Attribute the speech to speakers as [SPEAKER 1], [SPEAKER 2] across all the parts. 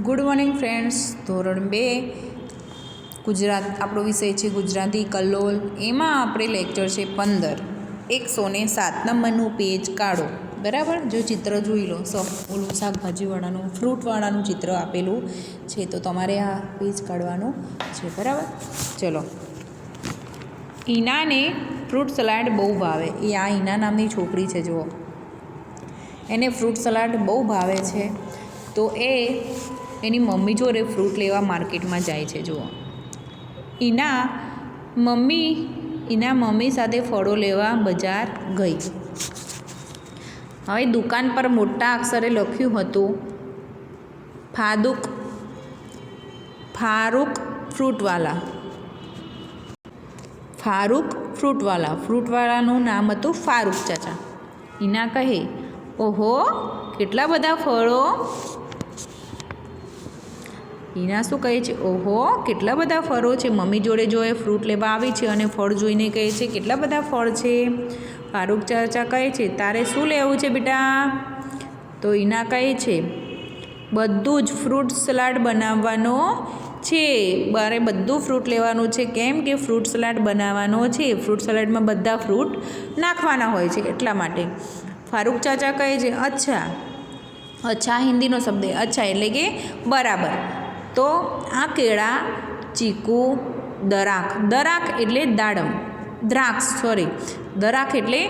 [SPEAKER 1] Good morning friends. ધોરણ 2 ગુજરાત આપણો વિષય છે ગુજરાતી કલ્લોલ. એમાં આપણે લેક્ચર છે 15. 107 નંબરનું પેજ કાઢો. બરાબર, જો ચિત્ર જોઈ લો. ઓલું શાકભાજીવાળાનું ફ્રૂટવાળાનું ચિત્ર આપેલું છે, તો તમારે આ પેજ કાઢવાનું છે. બરાબર, ચલો. ઈનાને ફ્રૂટ સલાડ બહુ ભાવે. એ આ ઈના નામની છોકરી છે, જુઓ. એને ફ્રૂટ સલાડ બહુ ભાવે છે. તો એની મમ્મી જોડે ફ્રૂટ લેવા માર્કેટમાં જાય છે. જુઓ, ઈના મમ્મી સાથે ફળો લેવા બજાર ગઈ. હવે દુકાન પર મોટા અક્ષરે લખ્યું હતું ફારૂક ફ્રૂટવાલા. ફ્રૂટવાલાનું નામ હતું ફારૂક ચાચા. ઈના કહે, ઓહો, કેટલા બધા ફળો. ઈના શું કહે છે? ઓહો, કેટલા બધા ફળો છે. મમ્મી જોડે જો એ ફ્રૂટ લેવા આવી છે અને ફળ જોઈને કહે છે, કેટલા બધા ફળ છે. ફારૂક ચાચા કહે છે, તારે શું લેવું છે બેટા? તો ઈના કહે છે, બધું જ ફ્રૂટ સલાડ બનાવવાનો છે. મારે બધું ફ્રૂટ લેવાનું છે. કેમ કે ફ્રૂટ સલાડ બનાવવાનો છે. ફ્રૂટ સલાડમાં બધા ફ્રૂટ નાખવાના હોય છે, એટલા માટે. ફારૂક ચાચા કહે છે, અચ્છા હિન્દીનો શબ્દ. અચ્છા એટલે કે બરાબર. તો આ કેળા, ચીકુ, દરાક એટલે દાડમ, દરાક એટલે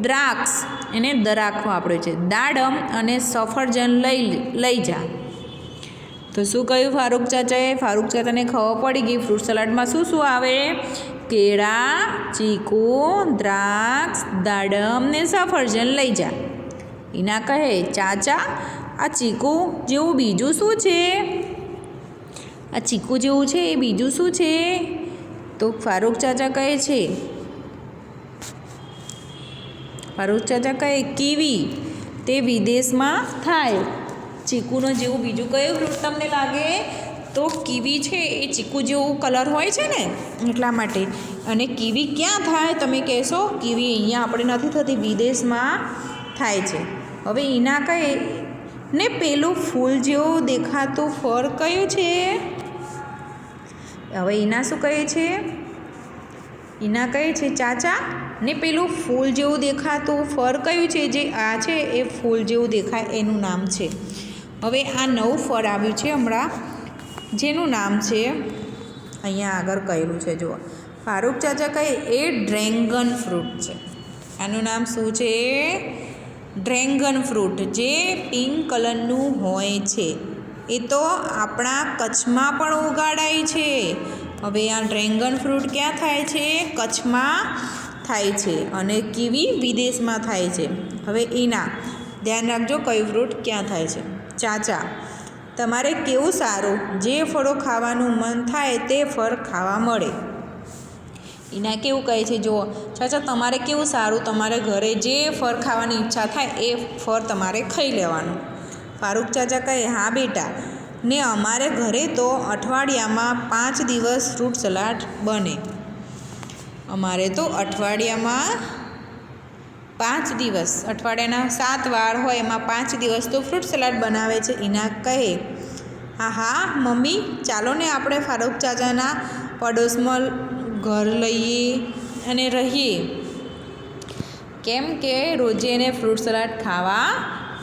[SPEAKER 1] દ્રાક્ષ, એને દરાક વાપર્યો છે. દાડમ અને સફરજન લઈ જા. તો શું કહ્યું ફારૂક ચાચાએ? ફારૂક ચાચાને ખબર પડી ગઈ ફ્રૂટ સલાડમાં શું શું આવે. કેળા, ચીકુ, દ્રાક્ષ, દાડમ ને સફરજન લઈ જા. ઈના કહે, ચાચા, આ ચીકુ જેવું બીજું શું છે? આ ચીકુ જેવું છે એ બીજું શું છે? તો ફારૂક ચાચા કહે કીવી. તે વિદેશમાં થાય. ચીકુનો જેવું બીજું કયું ફ્રૂટ તમને લાગે? તો કીવી છે. એ ચીકુ જેવું કલર હોય છે ને, એટલા માટે. અને કીવી ક્યાં થાય તમે કહેશો? કીવી અહીંયા આપણે નથી થતી, વિદેશમાં થાય છે. હવે ઈના કહે ને પેલું ફૂલ જેવું દેખાતું ફળ કયું છે? હવે ઈના શું કહે છે? ઈના કહે છે, ચાચા, ને પેલું ફૂલ જેવું દેખાતું ફળ કયું છે? જે આ છે એ ફૂલ જેવું દેખાય એનું નામ છે. હવે આ નવું ફળ આવ્યું છે હમણાં, જેનું નામ છે અહીંયા આગળ કહેલું છે, જુઓ. ફારૂક ચાચા કહે એ ડ્રેગન ફ્રૂટ છે. આનું નામ શું છે? ડ્રેગન ફ્રૂટ, જે પિંક કલરનું હોય છે. એ તો આપણા કચ્છમાં પણ ઉગાડાય છે. હવે આ ડ્રેગન ફ્રૂટ ક્યાં થાય છે? કચ્છમાં થાય છે. અને કીવી વિદેશમાં થાય છે. હવે ઈના, ધ્યાન રાખજો કયું ફ્રૂટ ક્યાં થાય છે. ચાચા, તમારે કેવું સારું, જે ફળો ખાવાનું મન થાય તે ફળ ખાવા મળે. ઈના કેવું કહે છે? જુઓ, ચાચા, તમારે કેવું સારું, તમારે ઘરે જે ફળ ખાવાની ઈચ્છા થાય એ ફળ તમારે ખાઈ લેવાનું. ફારૂક ચાચા કહે, હા બેટા, ને અમારે ઘરે તો અઠવાડિયામાં 5 દિવસ ફ્રૂટ સલાડ બને. અમારે તો અઠવાડિયામાં 5 દિવસ, અઠવાડિયાના 7 વાર હોય, એમાં 5 દિવસ તો ફ્રૂટ સલાડ બનાવે છે. ઈના કહે, હા મમ્મી, ચાલો ને આપણે ફારૂક ચાચાના પડોશમાં ઘર લઈએ અને રહીએ. કેમ કે રોજે એને ફ્રૂટ સલાડ ખાવા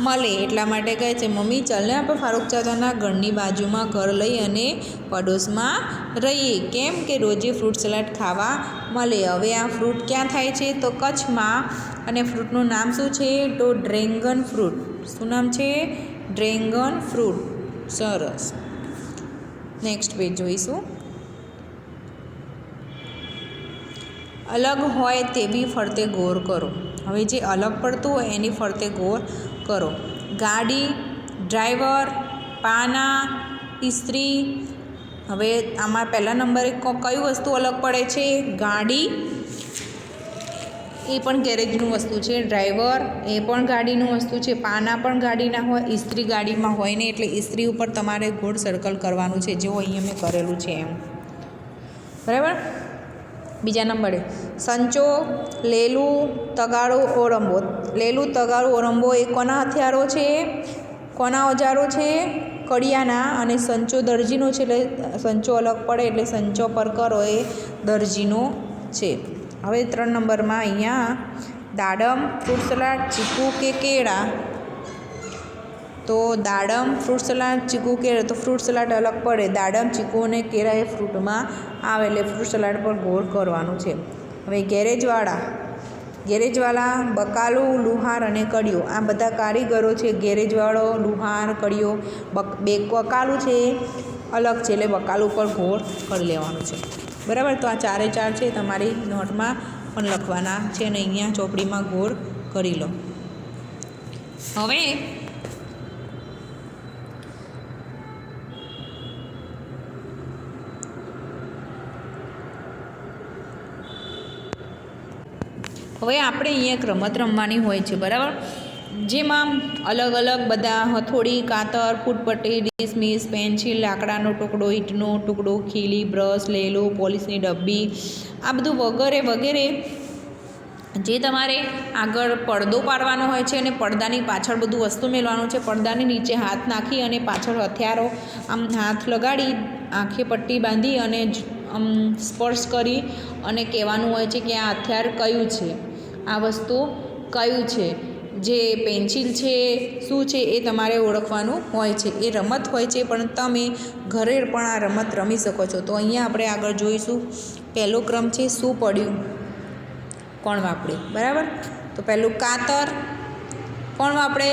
[SPEAKER 1] મળે, એટલા માટે કહે છે, મમ્મી, ચાલને આપણે ફારૂક ચાચાના ઘરની બાજુમાં ઘર લઈ અને પડોશમાં રહીએ. કેમ કે રોજે ફ્રૂટ સલાડ ખાવા મળે. હવે આ ફ્રૂટ ક્યાં થાય છે? તો કચ્છમાં. અને ફ્રૂટનું નામ શું છે? તો ડ્રેગન ફ્રૂટ. શું નામ છે? Dragon fruit. સરસ. નેક્સ્ટ પેજ જોઈશું. અલગ હોય તેવી ફરતે ગોર કરો. હવે જે અલગ પડતું હોય એની ફરતે ગોર કરો. ગાડી, ડ્રાઈવર, પાના, ઇસ્ત્રી. હવે આમાં પહેલા નંબરે કઈ વસ્તુ અલગ પડે છે? ગાડી, એ પણ ગેરેજનું વસ્તુ છે. ડ્રાઈવર, એ પણ ગાડીનું વસ્તુ છે. પાના પણ ગાડીના હોય. ઇસ્ત્રી ગાડીમાં હોય ને, એટલે ઇસ્ત્રી ઉપર તમારે ગોળ સર્કલ કરવાનું છે, જેવું અહીંયા મેં કરેલું છે એમ. બરાબર. બીજા નંબરે સંચો, લેલું, તગારું, ઓરંબો. લેલું, તગારું, ઓરંબો એ કોના હથિયારો છે? કોના ઓજારો છે? કડિયાના અને સંચો દરજીનો છે એટલે સંચો અલગ પડે એટલે સંચો પર કરો એ દરજીનો છે. હવે 3 નંબરમાં અહીંયા દાડમ, ફ્રૂટ સલાડ, ચીકુ કે કેળા. તો દાડમ, ફ્રૂટ સલાડ, ચીકુ, કેળા. તો ફ્રૂટ સલાડ અલગ પડે. દાડમ, ચીકુ અને કેળા એ ફ્રૂટમાં આવે એટલે ફ્રૂટ સલાડ પર ગોળ કરવાનું છે. હવે ગેરેજવાળા, બકાલું, લુહાર અને કડિયો. આ બધા કારીગરો છે. ગેરેજવાળો, લુહાર, કડિયો. બકાલું છે અલગ છે એટલે બકાલું પર ગોળ કરી લેવાનું છે. બરાબર. તો આ 4 એ 4 છે તમારી નોટમાં પણ લખવાના છે અને અહીંયા ચોપડીમાં ગોળ કરી લો. હવે આપણે અહીંયા એક રમત રમવાની હોય છે. બરાબર. જેમાં અલગ અલગ બધા હથોડી, કાતર, ફૂટપટ્ટી, ડિસમિસ, પેન્સિલ, લાકડાનો ટુકડો, ઈંટનો ટુકડો, ખીલી, બ્રશ, લેલો, પોલીસની ડબ્બી, આ બધું વગેરે વગેરે જે તમારે આગળ પડદો પાડવાનો હોય છે અને પડદાની પાછળ બધું વસ્તુ મેળવાનું છે. પડદાની નીચે હાથ નાખી અને પાછળ હથિયારો આમ હાથ લગાડી આંખે પટ્ટી બાંધી અને સ્પર્શ કરી અને કહેવાનું હોય છે કે આ હથિયાર કયું છે, આ વસ્તુ કયું છે, જે પેન્સિલ છે શું છે એ તમારે ઓળખવાનું હોય છે. એ રમત હોય છે પણ તમે ઘરે પણ આ રમત રમી શકો છો. તો અહીંયા આપણે આગળ જોઈશું. પહેલો ક્રમ છે શું પડ્યું, કોણ વાપરે. બરાબર. તો પહેલું કાતર, કોણ વાપરે,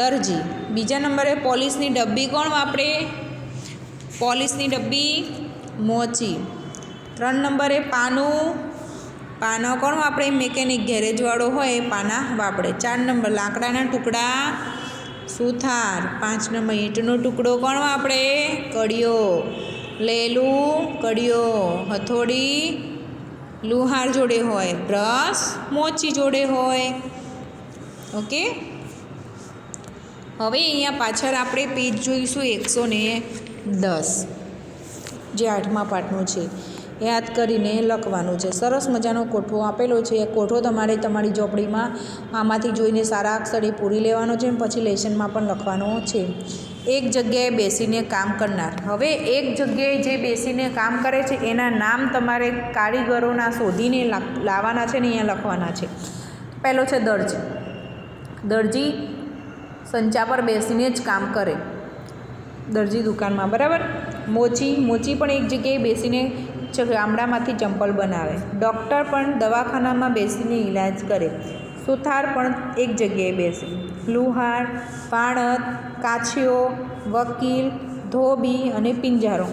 [SPEAKER 1] દરજી. બીજા નંબરે પોલીસની ડબ્બી, કોણ વાપરે, પોલીસની ડબ્બી, મોચી. 3 નંબરે પાનો કોણ વાપરે, મેકેનિક. ગેરેજવાળો હોય પાના વાપરે. 4 નંબર લાકડાના ટુકડા, સુથાર. 5 નંબર ઈંટનો ટુકડો, કોણ વાપરે, કડિયો. લેલું, કડિયો. હથોડી લુહાર જોડે હોય, બ્રશ મોચી જોડે હોય. ઓકે. હવે અહીંયા પાછળ આપણે પેજ જોઈશું 110, જે 8મા પાઠનું છે. યાદ કરીને લખવાનું છે. સરસ મજાનો કોઠો આપેલો છે. એ કોઠો તમારે તમારી ચોપડીમાં આમાંથી જોઈને સારા અક્ષરે પૂરી લેવાનો છે. પછી લેસનમાં પણ લખવાનો છે. એક જગ્યાએ બેસીને કામ કરનાર. હવે એક જગ્યાએ જે બેસીને કામ કરે છે એના નામ તમારે કારીગરોના શોધીને લાવવાના છે ને અહીંયા લખવાના છે. પહેલો છે દરજી. દરજી સંચા પર બેસીને જ કામ કરે, દરજી દુકાનમાં. બરાબર. મોચી પણ એક જગ્યાએ બેસીને ગામડામાંથી ચંપલ બનાવે. ડૉક્ટર પણ દવાખાનામાં બેસીને ઈલાજ કરે. સુથાર પણ એક જગ્યાએ બેસે. લુહાર, પાણત, કાછીઓ, વકીલ, ધોબી અને પિંજારો,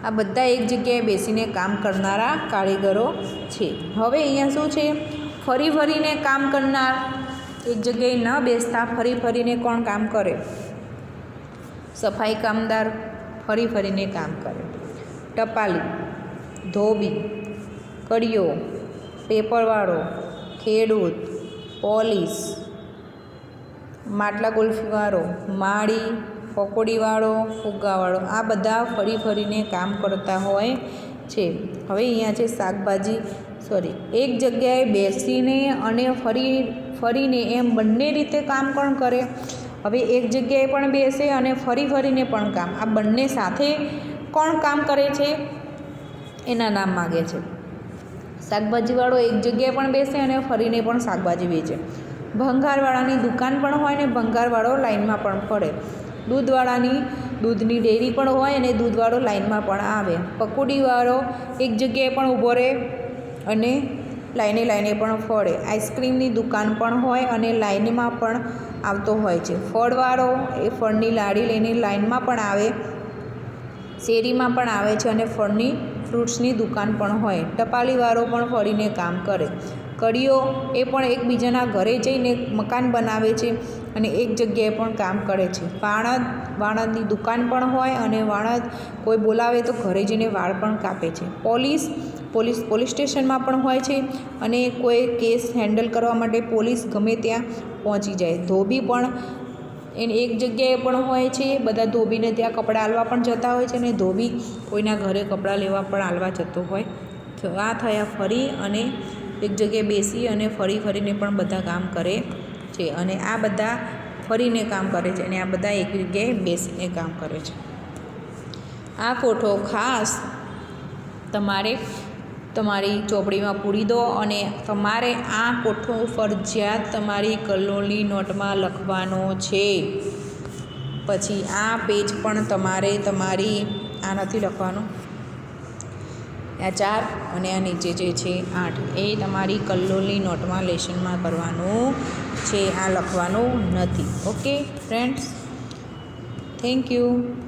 [SPEAKER 1] આ બધા એક જગ્યાએ બેસીને કામ કરનારા કારીગરો છે. હવે અહીંયા શું છે, ફરી ફરીને કામ કરનાર. એક જગ્યાએ ન બેસતા ફરી ફરીને કોણ કામ કરે, સફાઈ કામદાર ફરી ફરીને કામ કરે. ટપાલી, ધોબી, કડિયો, પેપરવાળો, ખેડૂત, પોલીસ, માટલા કુલ્ફીવાળો, માળી, પકોડીવાળો, ફુગ્ગાવાળો, આ બધા ફરી ફરીને કામ કરતા હોય છે. હવે અહીંયા છે શાકભાજી, એક જગ્યાએ બેસીને અને ફરીને એમ બંને રીતે કામ પણ કરે. હવે એક જગ્યાએ પણ બેસે અને ફરી ફરીને પણ કામ, આ બંને સાથે કોણ કામ કરે છે એના નામ માગે છે. શાકભાજીવાળો એક જગ્યાએ પણ બેસે અને ફરીને પણ શાકભાજી વેચે. ભંગારવાળાની દુકાન પણ હોય ને ભંગારવાળો લાઈનમાં પણ પડે. દૂધવાળાની દૂધની ડેરી પણ હોય અને દૂધવાળો લાઈનમાં પણ આવે. પકોડીવાળો એક જગ્યાએ પણ ઊભો રહે અને લાઈને પણ ફળે. આઈસ્ક્રીમની દુકાન પણ હોય અને લાઈનમાં પણ આવતો હોય છે. ફળવાળો એ ફળની લારી લઈને લાઈનમાં પણ આવે, શેરીમાં પણ આવે છે અને ફ્રૂટ્સની દુકાન પણ હોય. ટપાલીવાળો પણ ફરીને કામ કરે. કડિયો એ પણ એકબીજાના ઘરે જઈને મકાન બનાવે છે અને એક જગ્યાએ પણ કામ કરે છે. વાણંદની દુકાન પણ હોય અને વાણંદ કોઈ બોલાવે તો ઘરે જઈને વાળ પણ કાપે છે. પોલીસ સ્ટેશનમાં પણ હોય છે અને કોઈ કેસ હેન્ડલ કરવા માટે પોલીસ ગમે ત્યાં પહોંચી જાય. ધોબી પણ એને એક જગ્યાએ પણ હોય છે. બધા ધોબીને ત્યાં કપડાં આલવા પણ જતા હોય છે અને ધોબી કોઈના ઘરે કપડાં લેવા પણ આલવા જતો હોય. તો આ થયા ફરી અને એક જગ્યાએ બેસી અને ફરીને પણ બધા કામ કરે છે. અને આ બધા ફરીને કામ કરે છે અને આ બધા એક જગ્યાએ બેસીને કામ કરે છે. આ કોઠો ખાસ તમારે તમારી ચોપડીમાં પૂરી દો અને તમારે આ કોઠો ફરજિયાત તમારી કલોલની નોટમાં લખવાનો છે. પછી આ પેજ પણ તમારે તમારી આ નથી લખવાનું, આ 4 અને આ નીચે જે છે 8 એ તમારી કલોલની નોટમાં લેશનમાં કરવાનું છે, આ લખવાનું નથી. Okay friends, thank you.